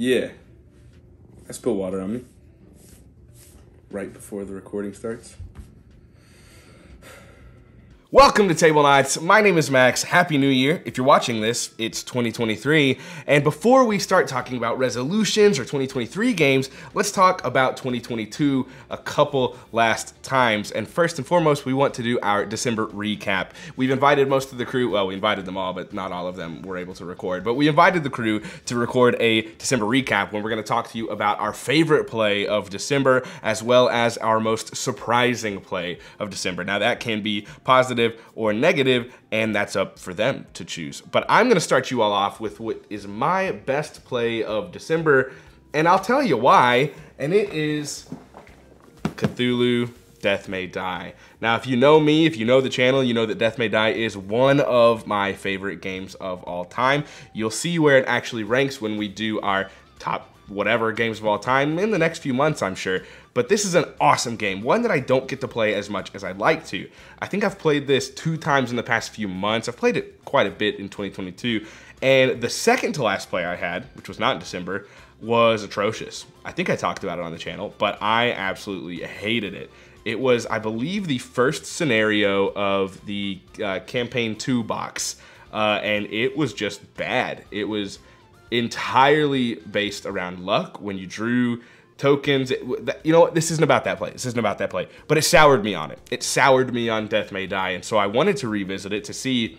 Yeah. I spilled water on me. Right before the recording starts. Welcome to Tablenauts. My name is Max. Happy New Year. If you're watching this, it's 2023. And before we start talking about resolutions or 2023 games, let's talk about 2022 a couple last times. And first and foremost, we want to do our December recap. We've invited most of the crew. Well, we invited them all, but not all of them were able to record. But we invited the crew to record a December recap when we're going to talk to you about our favorite play of December, as well as our most surprising play of December. Now, that can be positive or negative, and that's up for them to choose. But I'm gonna start you all off with what is my best play of December, and I'll tell you why, and it is Cthulhu Death May Die. Now, if you know me, if you know the channel, you know that Death May Die is one of my favorite games of all time. You'll see where it actually ranks when we do our top whatever games of all time in the next few months, I'm sure. But this is an awesome game, one that I don't get to play as much as I'd like to. I think I've played this 2 times in the past few months. I've played it quite a bit in 2022. And the second to last play I had, which was not in December, was atrocious. I think I talked about it on the channel, but I absolutely hated it. It was, I believe, the first scenario of the Campaign 2 box, and it was just bad. It was entirely based around luck. When you drew tokens, you know what, this isn't about that play. This isn't about that play, but it soured me on it. It soured me on Death May Die, and so I wanted to revisit it to see,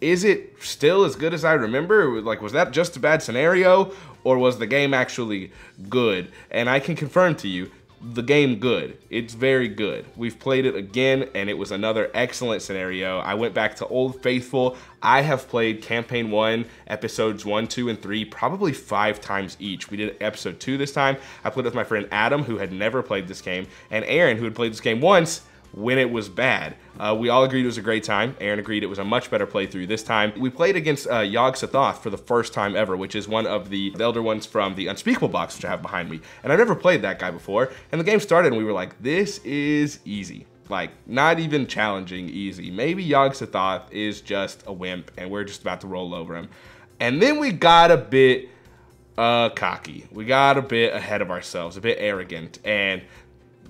is it still as good as I remember? Like, was that just a bad scenario, or was the game actually good? And I can confirm to you, the game good. It's very good. We've played it again, and it was another excellent scenario. I went back to Old Faithful. I have played Campaign 1, Episodes 1, 2, and 3 probably 5 times each. We did Episode 2 this time. I played with my friend Adam, who had never played this game, and Aaron, who had played this game once when it was bad. We all agreed it was a great time. Aaron agreed it was a much better playthrough this time. We played against Yog-Sothoth for the first time ever, which is one of the elder ones from the Unspeakable box, which I have behind me. And I've never played that guy before. And the game started and we were like, this is easy. Like, not even challenging easy. Maybe Yog-Sothoth is just a wimp and we're just about to roll over him. And then we got a bit cocky. We got a bit ahead of ourselves, a bit arrogant. And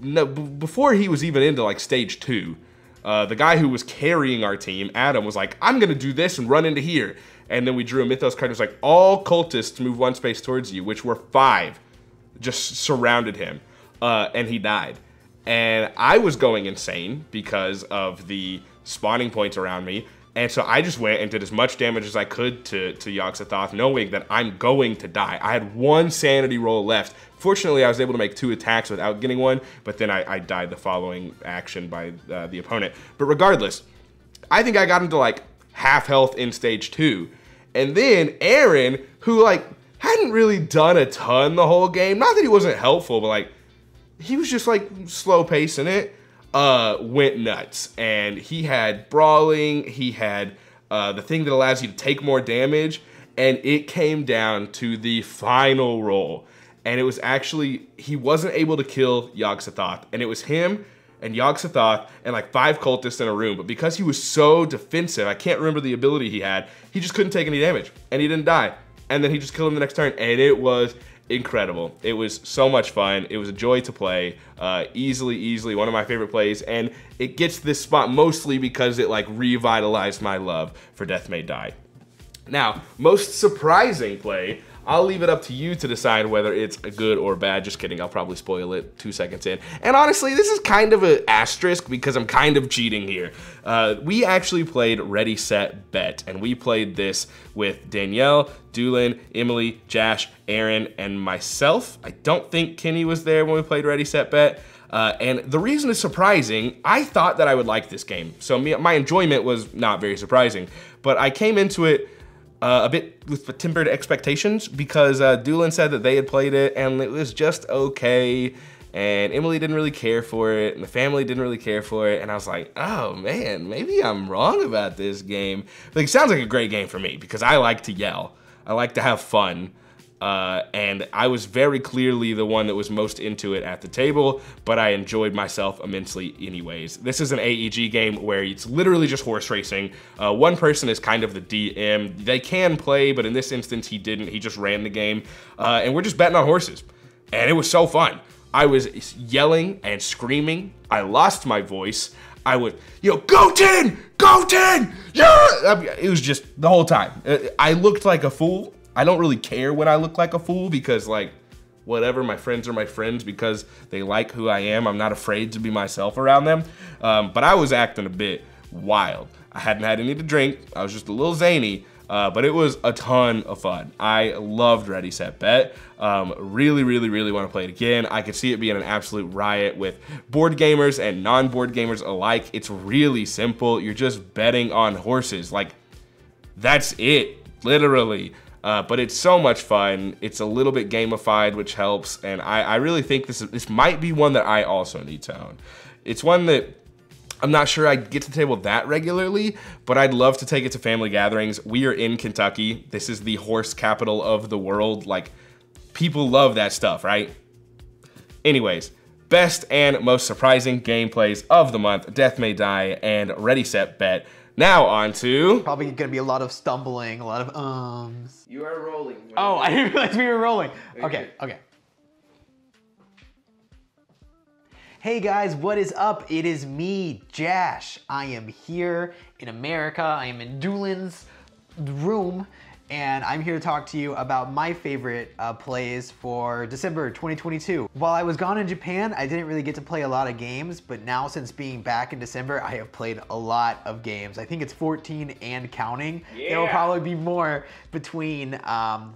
no, before he was even into like stage 2, the guy who was carrying our team, Adam, was like, I'm gonna do this and run into here. And then we drew a Mythos card. It was like, all cultists move 1 space towards you, which were 5, just surrounded him, and he died. And I was going insane because of the spawning points around me. And so I just went and did as much damage as I could to Yog-Sothoth, knowing that I'm going to die. I had 1 sanity roll left. Fortunately, I was able to make 2 attacks without getting one, but then I died the following action by the opponent. But regardless, I think I got into like half health in stage 2. And then Aaron, who like hadn't really done a ton the whole game, not that he wasn't helpful, but like he was just like slow pacing it, went nuts. And he had brawling, he had the thing that allows you to take more damage, and it came down to the final roll. And it was actually, he wasn't able to kill Yog-Sothoth, and it was him and Yog-Sothoth and like 5 cultists in a room. But because he was so defensive, I can't remember the ability he had, he just couldn't take any damage, and he didn't die. And then he just killed him the next turn, and it was incredible. It was so much fun. It was a joy to play. Easily one of my favorite plays, and it gets this spot mostly because it like revitalized my love for Death May Die. Now, most surprising play, I'll leave it up to you to decide whether it's a good or bad. Just kidding, I'll probably spoil it 2 seconds in. And honestly, this is kind of an asterisk because I'm kind of cheating here. We actually played Ready, Set, Bet, and we played this with Danielle, Doolin, Emily, Jash, Aaron, and myself. I don't think Kenny was there when we played Ready, Set, Bet. And the reason it's surprising, I thought that I would like this game. So my enjoyment was not very surprising, but I came into it a bit with tempered expectations because Doolin said that they had played it and it was just okay, and Emily didn't really care for it, and the family didn't really care for it, and I was like, oh man, maybe I'm wrong about this game. But it sounds like a great game for me because I like to yell. I like to have fun. and I was very clearly the one that was most into it at the table, but I enjoyed myself immensely anyways. This is an AEG game where it's literally just horse racing. One person is kind of the DM. They can play, but in this instance, he didn't. He just ran the game, and we're just betting on horses. And it was so fun. I was yelling and screaming. I lost my voice. I would, go 10, go 10, yeah! It was just the whole time. I looked like a fool. I don't really care when I look like a fool because like, whatever, my friends are my friends because they like who I am. I'm not afraid to be myself around them. But I was acting a bit wild. I hadn't had any to drink. I was just a little zany, but it was a ton of fun. I loved Ready, Set, Bet. Really, really, really want to play it again. I could see it being an absolute riot with board gamers and non-board gamers alike. It's really simple. You're just betting on horses. Like, that's it, literally. But it's so much fun. It's a little bit gamified, which helps. And I really think this might be one that I also need to own. It's one that I'm not sure I get to the table that regularly, but I'd love to take it to family gatherings. We are in Kentucky. This is the horse capital of the world. Like, people love that stuff, right? Anyways, best and most surprising gameplays of the month, Death May Die and Ready, Set, Bet. Now on to... Probably gonna be a lot of stumbling, a lot of ums. You are rolling. Oh, I didn't realize we were rolling. Okay. Hey guys, what is up? It is me, Jash. I am here in America. I am in Doolin's room, and I'm here to talk to you about my favorite plays for December 2022. While I was gone in Japan, I didn't really get to play a lot of games, but now since being back in December, I have played a lot of games. I think it's 14 and counting. Yeah. There will probably be more between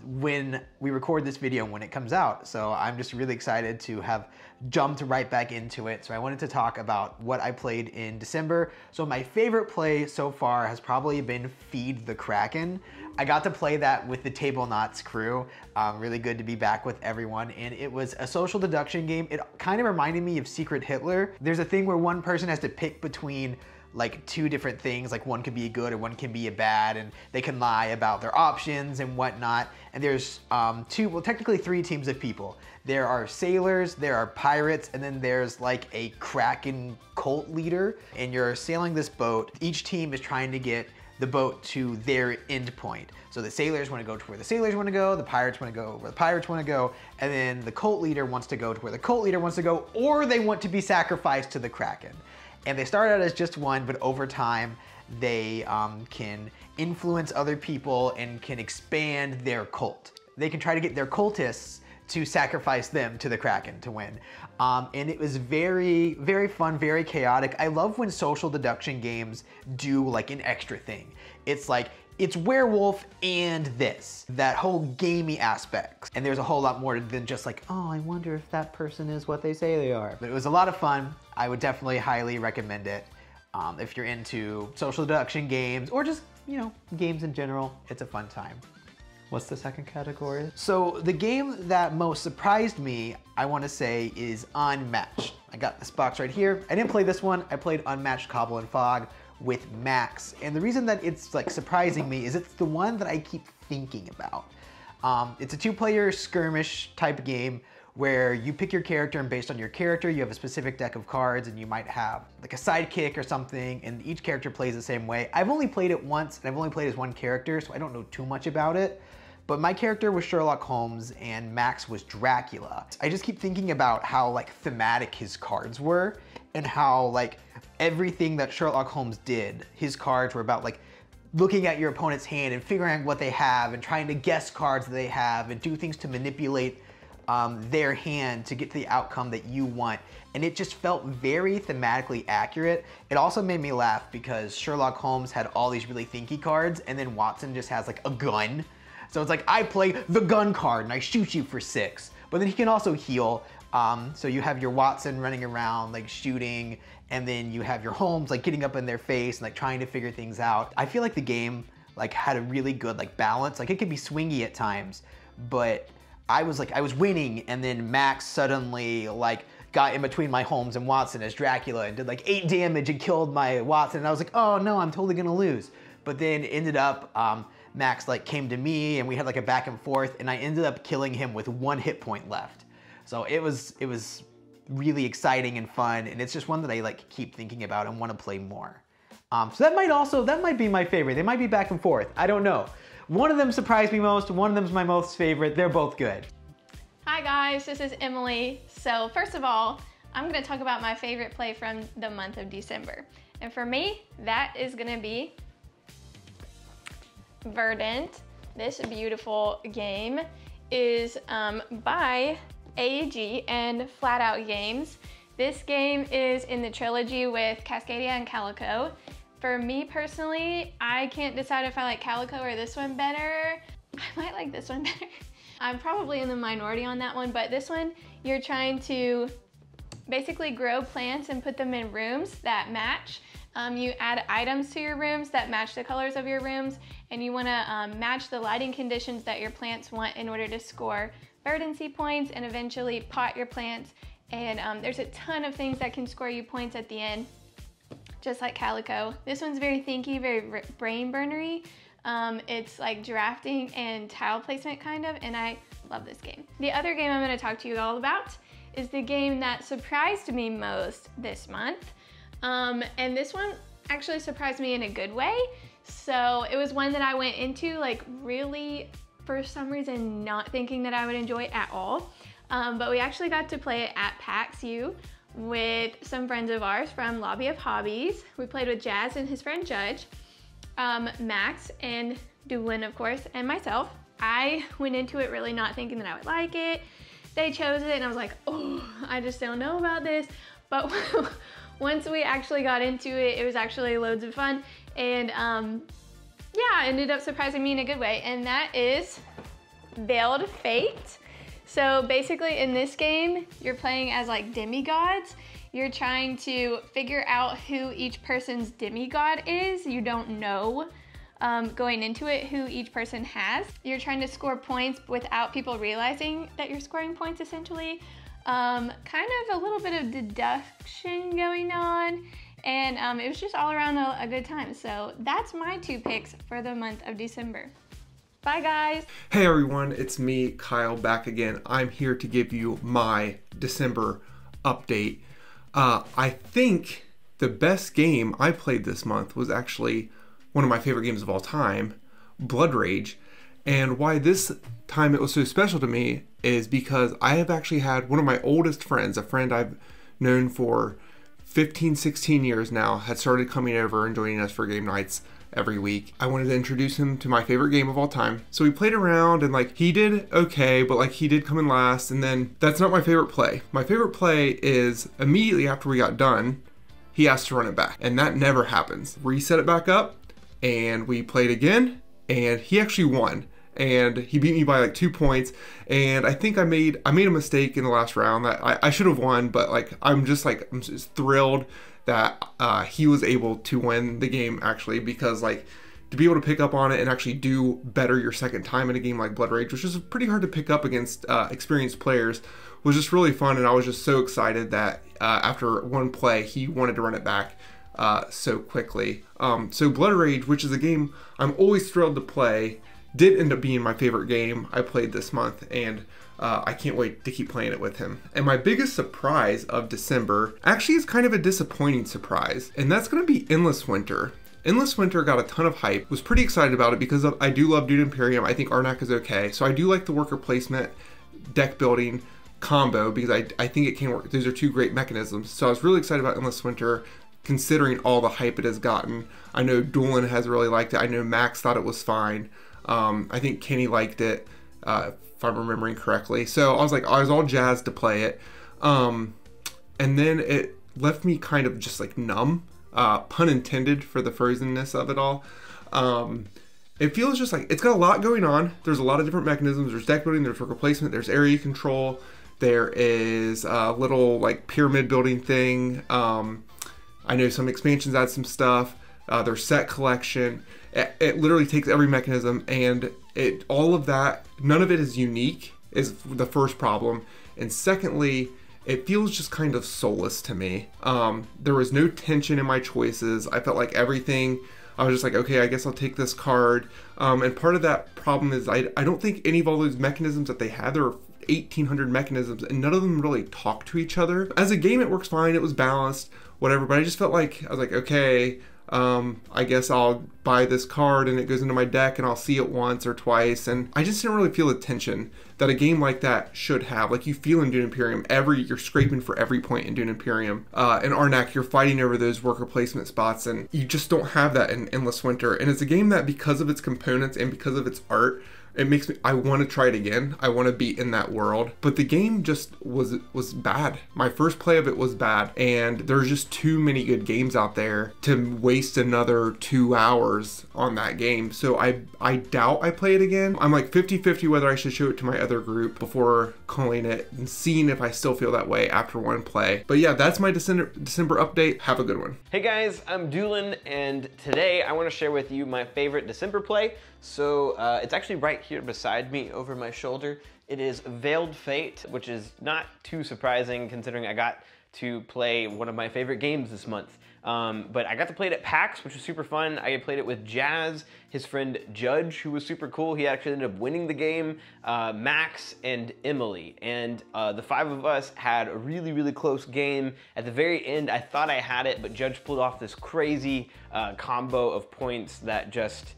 when we record this video and when it comes out. So I'm just really excited to have jumped right back into it. So I wanted to talk about what I played in December. So my favorite play so far has probably been Feed the Kraken. I got to play that with the Tablenauts crew. Really good to be back with everyone. And it was a social deduction game. It kind of reminded me of Secret Hitler. There's a thing where one person has to pick between like two different things, like one could be a good or one can be a bad, and they can lie about their options and whatnot. And there's technically three teams of people. There are sailors, there are pirates, and then there's like a Kraken cult leader. And you're sailing this boat. Each team is trying to get the boat to their end point. So the sailors want to go to where the sailors want to go, the pirates want to go where the pirates want to go, and then the cult leader wants to go to where the cult leader wants to go, or they want to be sacrificed to the Kraken. And they start out as just one, but over time, they can influence other people and can expand their cult. They can try to get their cultists to sacrifice them to the Kraken to win. And it was very, very fun, very chaotic. I love when social deduction games do like an extra thing. It's like, it's werewolf and this, that whole gamey aspect. And there's a whole lot more than just like, oh, I wonder if that person is what they say they are. But it was a lot of fun. I would definitely highly recommend it. If you're into social deduction games or just, games in general, it's a fun time. What's the second category? So the game that most surprised me, I want to say, is Unmatched. I got this box right here. I didn't play this one. I played Unmatched Cobble and Fog with Max. And the reason that it's like surprising me is it's the one that I keep thinking about. It's a two-player skirmish type game where you pick your character, and based on your character, you have a specific deck of cards, and you might have like a sidekick or something, and each character plays the same way. I've only played it once, and I've only played as one character, so I don't know too much about it. But my character was Sherlock Holmes and Max was Dracula. I just keep thinking about how like thematic his cards were, and how like everything that Sherlock Holmes did, his cards were about like looking at your opponent's hand and figuring out what they have and trying to guess cards that they have and do things to manipulate their hand to get to the outcome that you want. And it just felt very thematically accurate. It also made me laugh because Sherlock Holmes had all these really thinky cards, and then Watson just has like a gun. So it's like, I play the gun card and I shoot you for 6. But then he can also heal. So you have your Watson running around like shooting, and then you have your Holmes like getting up in their face and like trying to figure things out. I feel like the game like had a really good like balance. Like it could be swingy at times, but I was winning, and then Max suddenly like got in between my Holmes and Watson as Dracula and did like 8 damage and killed my Watson. And I was like, oh no, I'm totally gonna lose. But then ended up Max like came to me and we had like a back and forth, and I ended up killing him with 1 hit point left. So it was really exciting and fun, and it's just one that I like keep thinking about and want to play more. So that might be my favorite. They might be back and forth. I don't know. One of them surprised me most. One of them's my most favorite. They're both good. Hi guys, this is Emily. So first of all, I'm gonna talk about my favorite play from the month of December. And for me, that is gonna be Verdant. This beautiful game is by AEG and Flat Out Games. This game is in the trilogy with Cascadia and Calico. For me personally, I can't decide if I like Calico or this one better. I might like this one better. I'm probably in the minority on that one, but this one, you're trying to basically grow plants and put them in rooms that match. You add items to your rooms that match the colors of your rooms, and you wanna match the lighting conditions that your plants want in order to score verdancy points and eventually pot your plants. And there's a ton of things that can score you points at the end, just like Calico. This one's very thinky, very brain burnery. It's like drafting and tile placement kind of, and I love this game. The other game I'm gonna talk to you all about is the game that surprised me most this month. And this one actually surprised me in a good way. So it was one that I went into like really, for some reason, not thinking that I would enjoy it at all. But we actually got to play it at PAX U with some friends of ours from Lobby of Hobbies. We played with Jazz and his friend Judge, Max and Doolin, of course, and myself. I went into it really not thinking that I would like it. They chose it and I was like, oh, I just don't know about this. But once we actually got into it, it was actually loads of fun. And yeah, it ended up surprising me in a good way. And that is Veiled Fate. So basically in this game, you're playing as like demigods. You're trying to figure out who each person's demigod is. You don't know going into it who each person has. You're trying to score points without people realizing that you're scoring points essentially. Kind of a little bit of deduction going on, and it was just all around a good time. So that's my 2 picks for the month of December. Bye guys. Hey everyone, it's me, Kyle, back again. I'm here to give you my December update. I think the best game I played this month was actually one of my favorite games of all time, Blood Rage. And why this time it was so special to me is because I have actually had one of my oldest friends, a friend I've known for 15, 16 years now, had started coming over and joining us for game nights every week. I wanted to introduce him to my favorite game of all time. So we played around and like he did okay, but like he did come in last, and then that's not my favorite play. My favorite play is immediately after we got done, he asked to run it back, and that never happens. Reset it back up and we played again, and he actually won. And he beat me by like 2 points, and I think I made a mistake in the last round that I should have won, but like I'm just thrilled that he was able to win the game actually, because like to be able to pick up on it and actually do better your second time in a game like Blood Rage, which is pretty hard to pick up against experienced players, was just really fun. And I was just so excited that after one play he wanted to run it back so quickly. So Blood Rage, which is a game I'm always thrilled to play, did end up being my favorite game I played this month, and I can't wait to keep playing it with him. And my biggest surprise of December actually is kind of a disappointing surprise, and that's going to be Endless Winter. Endless Winter got a ton of hype. Was pretty excited about it because I do love Dune Imperium. I think Arnak is okay. So I do like the worker placement, deck building combo, because I think it can work. Those are 2 great mechanisms. So I was really excited about Endless Winter, considering all the hype it has gotten. I know Doolin has really liked it. I know Max thought it was fine. I think Kenny liked it, if I'm remembering correctly. So I was all jazzed to play it. And then it left me kind of just like numb, pun intended for the frozenness of it all. It feels just like it's got a lot going on. There's a lot of different mechanisms. There's deck building, there's worker placement, there's area control. There is a little like pyramid building thing. I know some expansions add some stuff. There's set collection. It literally takes every mechanism, and all of that, none of it is unique, is the first problem. And secondly, it feels just kind of soulless to me. There was no tension in my choices. I felt like everything I was just like, okay, I guess I'll take this card. And part of that problem is I don't think any of all those mechanisms that they had, there are 1,800 mechanisms, and none of them really talk to each other. As a game, it works fine. It was balanced, whatever. But I just felt like, I was like, okay, I guess I'll buy this card and it goes into my deck and I'll see it once or twice. And I just didn't really feel the tension that a game like that should have. Like you feel in Dune Imperium, you're scraping for every point in Dune Imperium. In Arnak, you're fighting over those worker placement spots, and you just don't have that in Endless Winter. And it's a game that, because of its components and because of its art, it makes me, I want to try it again. I want to be in that world. But the game just was bad. My first play of it was bad. And there's just too many good games out there to waste another 2 hours on that game. So I doubt I play it again. I'm like 50-50 whether I should show it to my other group before calling it and seeing if I still feel that way after one play. But yeah, that's my December update. Have a good one. Hey guys, I'm Doolin, and today I want to share with you my favorite December play. So it's actually right here beside me over my shoulder. It is Veiled Fate, which is not too surprising considering I got to play one of my favorite games this month. But I got to play it at PAX, which was super fun. I played it with Jazz, his friend Judge, who was super cool. He actually ended up winning the game, Max, and Emily. And the 5 of us had a really, really close game. At the very end, I thought I had it, but Judge pulled off this crazy combo of points that just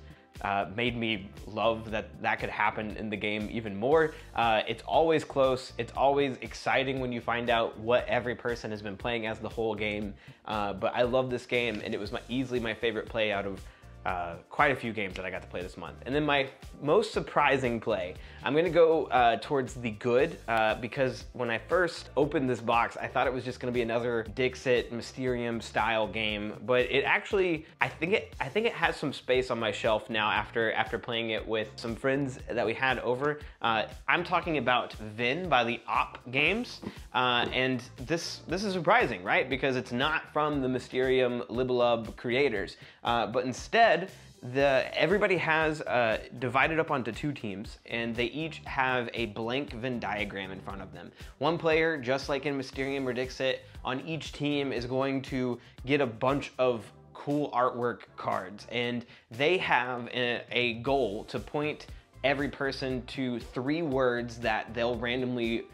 made me love that could happen in the game even more. It's always close. It's always exciting when you find out what every person has been playing as the whole game. But I love this game, and it was easily my favorite play out of quite a few games that I got to play this month. And then my most surprising play, I'm gonna go towards the good, because when I first opened this box, I thought it was just gonna be another Dixit Mysterium style game, but it actually, I think it has some space on my shelf now after playing it with some friends that we had over. I'm talking about Vin by the Op Games, and this is surprising, right? Because it's not from the Mysterium Libelub creators, but instead, everybody has divided up onto 2 teams, and they each have a blank Venn diagram in front of them. One player, just like in Mysterium or Dixit, on each team is going to get a bunch of cool artwork cards, and they have a goal to point every person to 3 words that they'll randomly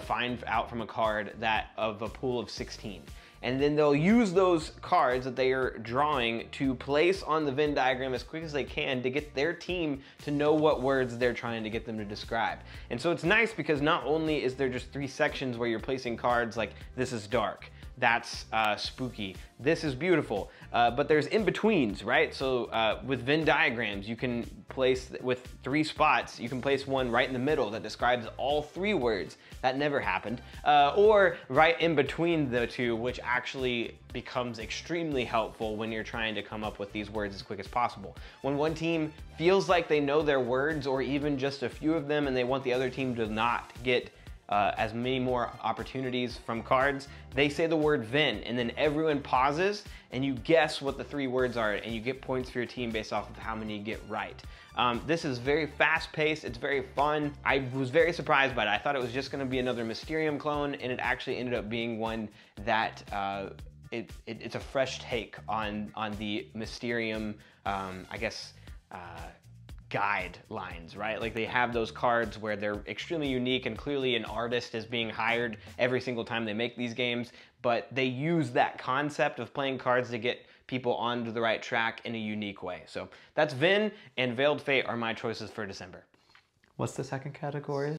find out from a card of a pool of 16. And then they'll use those cards that they are drawing to place on the Venn diagram as quick as they can to get their team to know what words they're trying to get them to describe. And so it's nice because not only is there just 3 sections where you're placing cards like this is dark, that's spooky, this is beautiful, but there's in-betweens, right? So with Venn diagrams, you can place, with 3 spots, you can place one right in the middle that describes all 3 words. That never happened. Or right in between the 2, which actually becomes extremely helpful when you're trying to come up with these words as quick as possible. When one team feels like they know their words, or even just a few of them, and they want the other team to not get as many more opportunities from cards, they say the word Vin, and then everyone pauses and you guess what the 3 words are, and you get points for your team based off of how many you get right. This is very fast-paced, it's very fun. I was very surprised by it. I thought it was just gonna be another Mysterium clone, and it actually ended up being one that it's a fresh take on the Mysterium, I guess, guidelines, right? Like they have those cards where they're extremely unique, and clearly an artist is being hired every single time they make these games, but they use that concept of playing cards to get people onto the right track in a unique way. So that's Vin and Veiled Fate are my choices for December. What's the second category?